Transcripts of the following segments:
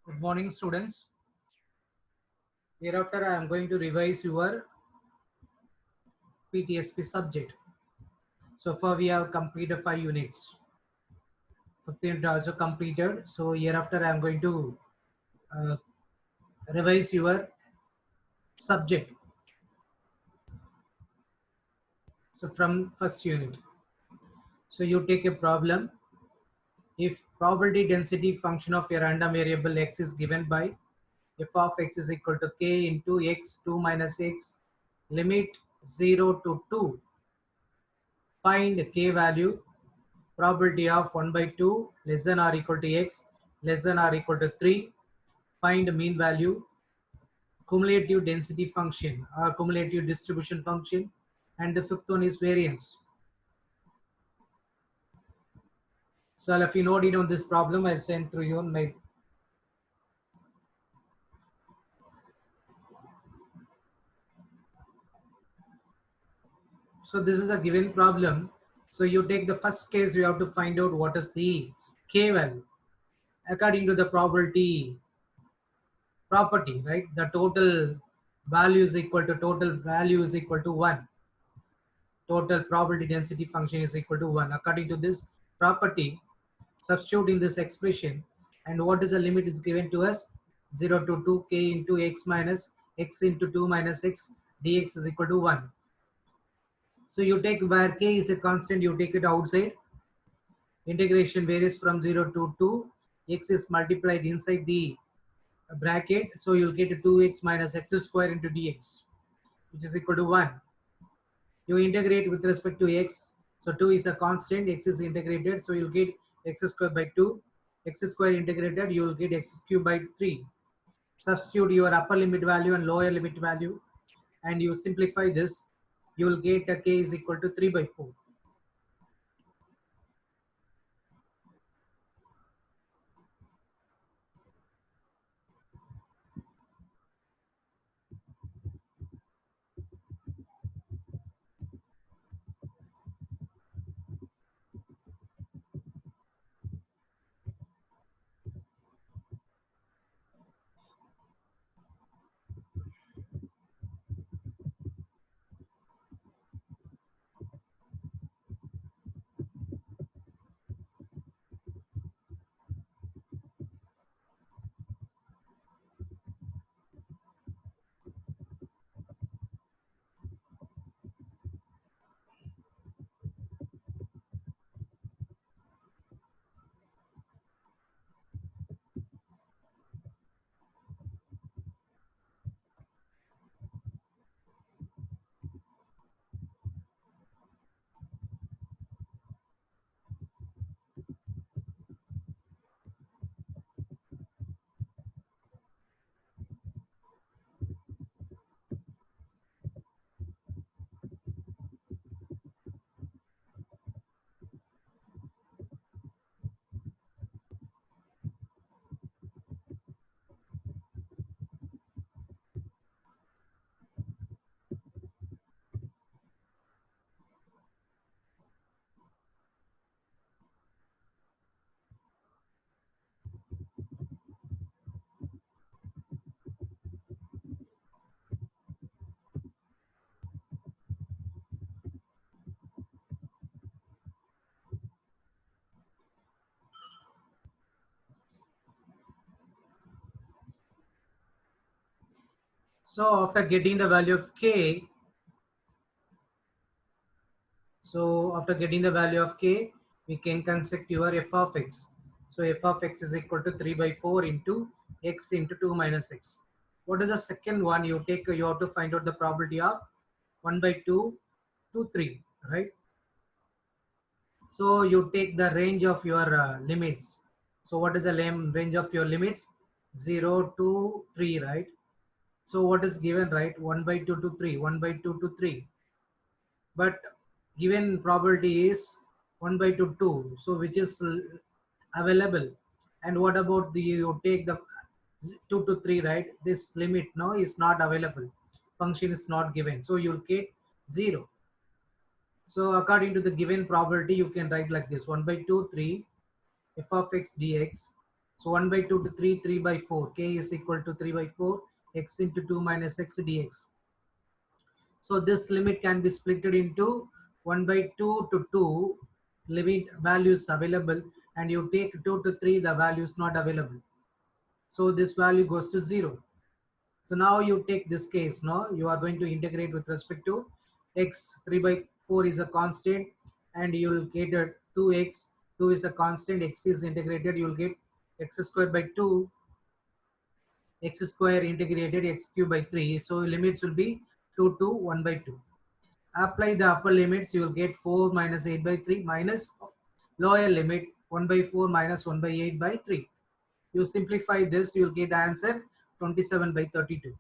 Good morning, students. Hereafter, I am going to revise your PTSP subject. So far, we have completed 5 units. 15 also completed. So hereafter, I am going to uh, revise your subject. So from first unit. So you take a problem. If probability density function of a random variable x is given by f of x is equal to k into x 2 minus x limit 0 to 2, find k value probability of 1 by 2 less than or equal to x less than or equal to 3, find mean value, cumulative density function or cumulative distribution function, and the fifth one is variance. So if you note it on this problem, I'll send through you my. So this is a given problem. So you take the first case, you have to find out what is the k value according to the probability property, right? The total value is equal to total value is equal to 1. Total probability density function is equal to 1. According to this property, substitute in this expression, and what is the limit is given to us? 0 to 2 k into x minus x into 2 minus x dx is equal to 1. So you take where k is a constant, you take it outside. Integration varies from 0 to 2. X is multiplied inside the bracket, so you'll get 2x minus x square into dx, which is equal to 1. You integrate with respect to x, so 2 is a constant, x is integrated, so you'll get x square by 2, x square integrated, you will get x cube by 3. Substitute your upper limit value and lower limit value, and you simplify this, you will get a k is equal to 3 by 4. So after getting the value of k, so after getting the value of k, we can construct your f of x. So f of x is equal to 3 by 4 into x into 2 minus x. What is the second one? You take, you have to find out the probability of 1 by 2 to 3, right? So you take the range of your limits. So what is the range of your limits? 0 to 3, right? So what is given, right? 1 by 2 to 3, 1 by 2 to 3. But given probability is 1 by 2 2, so which is available. And what about the, you take the 2 to 3, right? This limit now is not available, function is not given, so you'll get 0. So according to the given probability, you can write like this: 1 by 2 3 f of x dx. So 1 by 2 to 3, 3 by 4. K is equal to 3 by 4, x into 2 minus x dx. So this limit can be split into 1 by 2 to 2 limit values available, and you take 2 to 3, the value is not available. So this value goes to 0. So now you take this case, no, you are going to integrate with respect to x. 3 by 4 is a constant, and you will get a 2x. 2 is a constant, x is integrated, you will get x squared by 2, x square integrated x cube by 3. So limits will be 2 to 1 by 2. Apply the upper limits, you will get 4 minus 8 by 3 minus lower limit 1 by 4 minus 1 by 8 by 3. You simplify this, you will get the answer 27 by 32.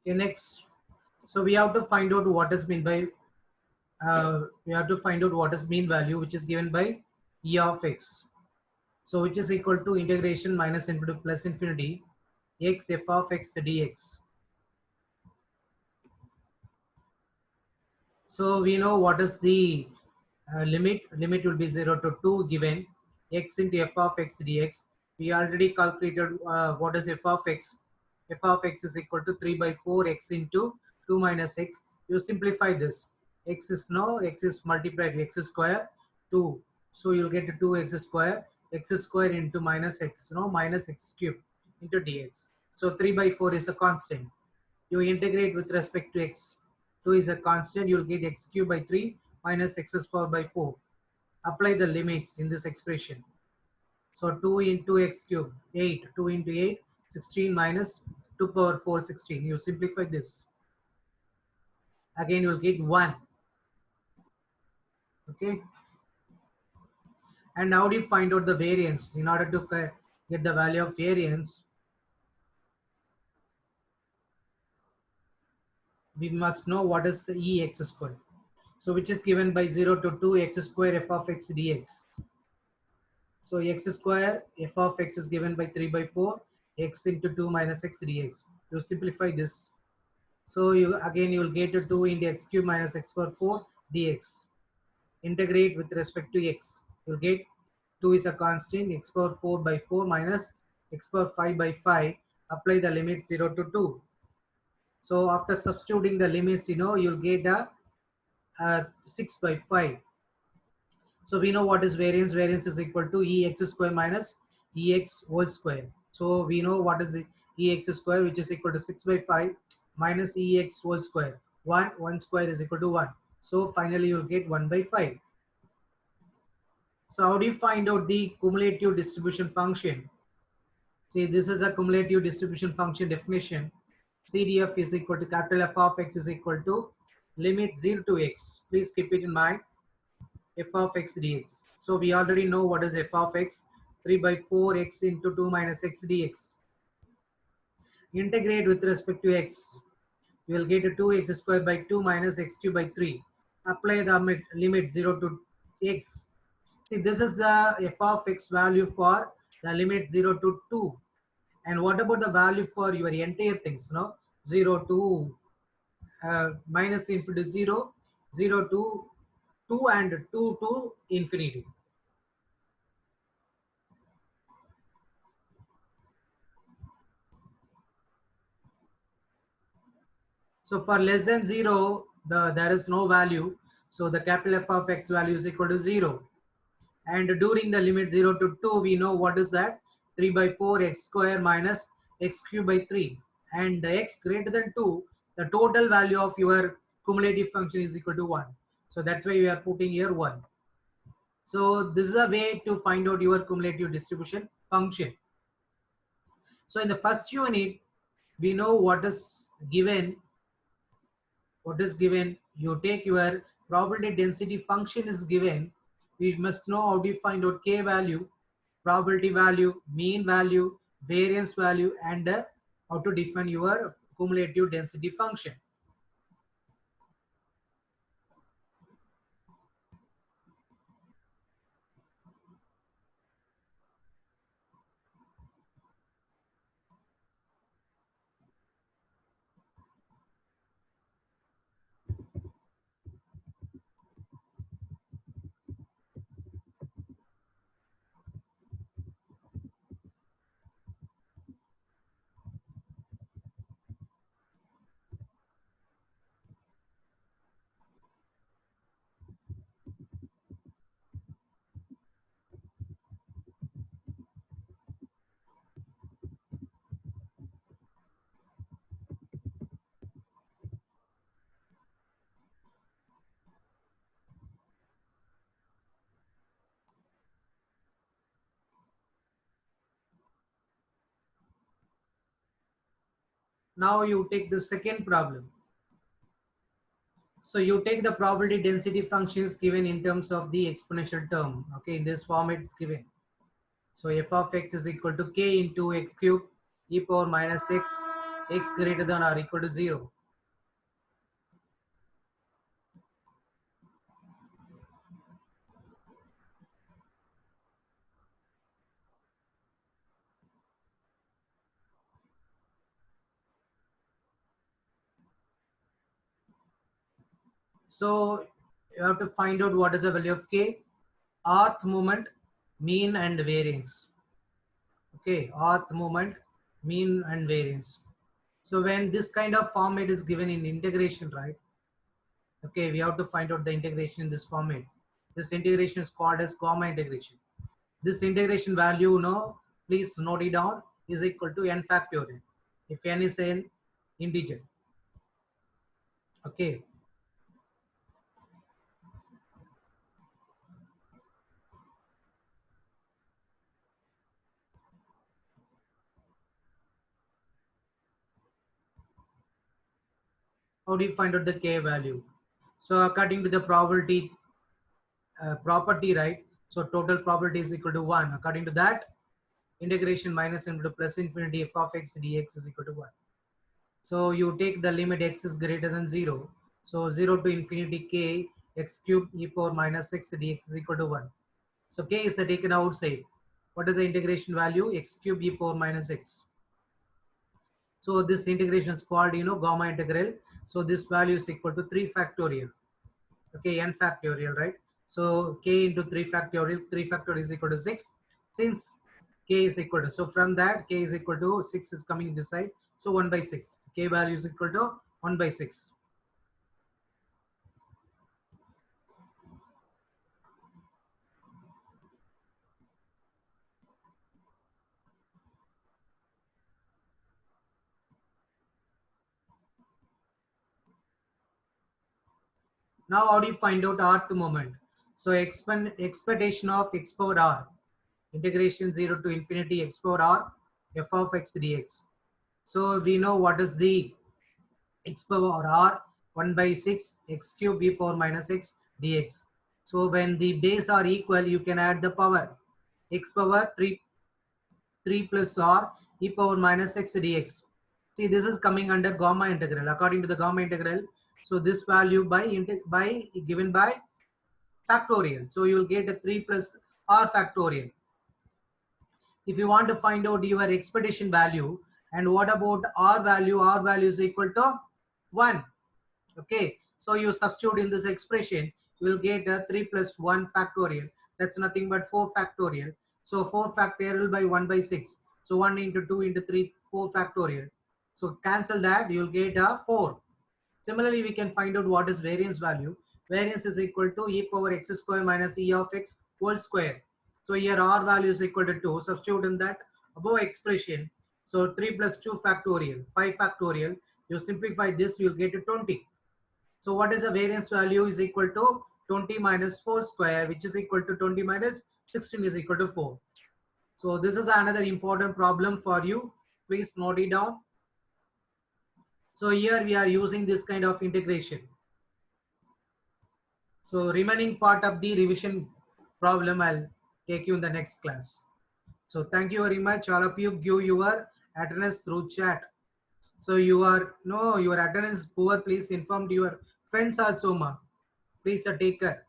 Okay, next. So we have to find out what is mean by we have to find out what is mean value, which is given by e of x. So which is equal to integration minus infinity plus infinity x f of x dx. So we know what is the limit. Limit will be 0 to 2 given x into f of x dx. We already calculated what is f of x. F of x is equal to 3 by 4 x into 2 minus x. You simplify this. X is now x is multiplied x square 2. So you'll get 2x square. X square into minus x, no, minus x cube into dx. So 3 by 4 is a constant. You integrate with respect to x. 2 is a constant, you will get x cube by 3 minus x square by 4. Apply the limits in this expression. So 2 into x cube, 8. 2 into 8, 16 minus 2 power 4, 16. You simplify this. Again, you will get 1. Okay. And how do you find out the variance? In order to get the value of variance, we must know what is e x square. So which is given by 0 to 2 x square f of x dx. So x square f of x is given by 3 by 4 x into 2 minus x dx. You simplify this. So you again you will get to 2 into x cube minus x power 4 dx. Integrate with respect to x. You will get 2 is a constant, x power 4 by 4 minus x power 5 by 5. Apply the limit 0 to 2. So after substituting the limits, you'll get a 6 by 5. So we know what is variance. Variance is equal to ex square minus ex whole square. So we know what is the ex square, which is equal to 6 by 5 minus ex whole square. 1 square is equal to 1. So finally you'll get 1 by 5. So how do you find out the cumulative distribution function? See, this is a cumulative distribution function definition. CDF is equal to capital F of x is equal to limit 0 to x. Please keep it in mind. F of x dx. So we already know what is f of x. 3 by 4 x into 2 minus x dx. Integrate with respect to x. You will get a 2x square by 2 minus x cube by 3. Apply the limit 0 to x. See, this is the f of x value for the limit 0 to 2. And what about the value for your entire things? No, 0 to minus infinity 0, 0 to 2, and 2 to infinity. So for less than 0, there is no value. So the capital F of x value is equal to 0. And during the limit 0 to 2, we know what is that? 3 by 4 x square minus x cube by 3. And x greater than 2, the total value of your cumulative function is equal to 1. So that's why we are putting here 1. So this is a way to find out your cumulative distribution function. So in the first unit, we know what is given. What is given? You take your probability density function is given. We must know how to find out k value, probability value, mean value, variance value, and how to define your cumulative density function. Now you take the second problem. So you take the probability density functions given in terms of the exponential term. Okay, in this form it's given. So f of x is equal to k into x cube e power minus x greater than or equal to 0. So you have to find out what is the value of k, rth moment, mean and variance. Okay, rth moment, mean and variance. So when this kind of format is given in integration, right? Okay, we have to find out the integration in this format. This integration is called as gamma integration. This integration value, please note it down, is equal to n factorial. If n is an integer. Okay. How do you find out the k value? So according to the probability property, right? So total probability is equal to 1. According to that, integration minus into plus infinity f of x dx is equal to 1. So you take the limit x is greater than 0. So 0 to infinity k x cube e power minus x dx is equal to 1. So k is taken outside. What is the integration value? X cube e power minus x. So this integration is called, gamma integral. So this value is equal to 3 factorial. Okay, n factorial, right? So k into 3 factorial is equal to 6. Since k is equal to, so from that k is equal to 6 is coming this side. So 1 by 6. K value is equal to 1 by 6. Now how do you find out rth moment? So expectation of x power r, integration 0 to infinity x power r f of x dx. So we know what is the x power r, 1 by 6 x cube e power minus x dx. So when the base are equal, you can add the power. X power 3 plus r e power minus x dx. See, this is coming under gamma integral. According to the gamma integral, so this value by given by factorial. So you will get a 3 plus r factorial. If you want to find out your expectation value, and what about r value? R value is equal to 1. Okay, so you substitute in this expression, you will get a 3 plus 1 factorial. That's nothing but 4 factorial. So 4 factorial by 1 by 6. So 1 into 2 into 3, 4 factorial. So cancel that, you will get a 4. Similarly, we can find out what is variance value. Variance is equal to e power x square minus e of x whole square. So here r value is equal to 2. Substitute in that above expression. So 3 plus 2 factorial, 5 factorial. You simplify this, you'll get to 20. So what is the variance value is equal to 20 minus 4 square, which is equal to 20 minus 16 is equal to 4. So this is another important problem for you. Please note it down. So here we are using this kind of integration. So remaining part of the revision problem I'll take you in the next class. So thank you very much. All of you give your attendance through chat. So your attendance is poor. Please inform your friends also, ma. Please take care.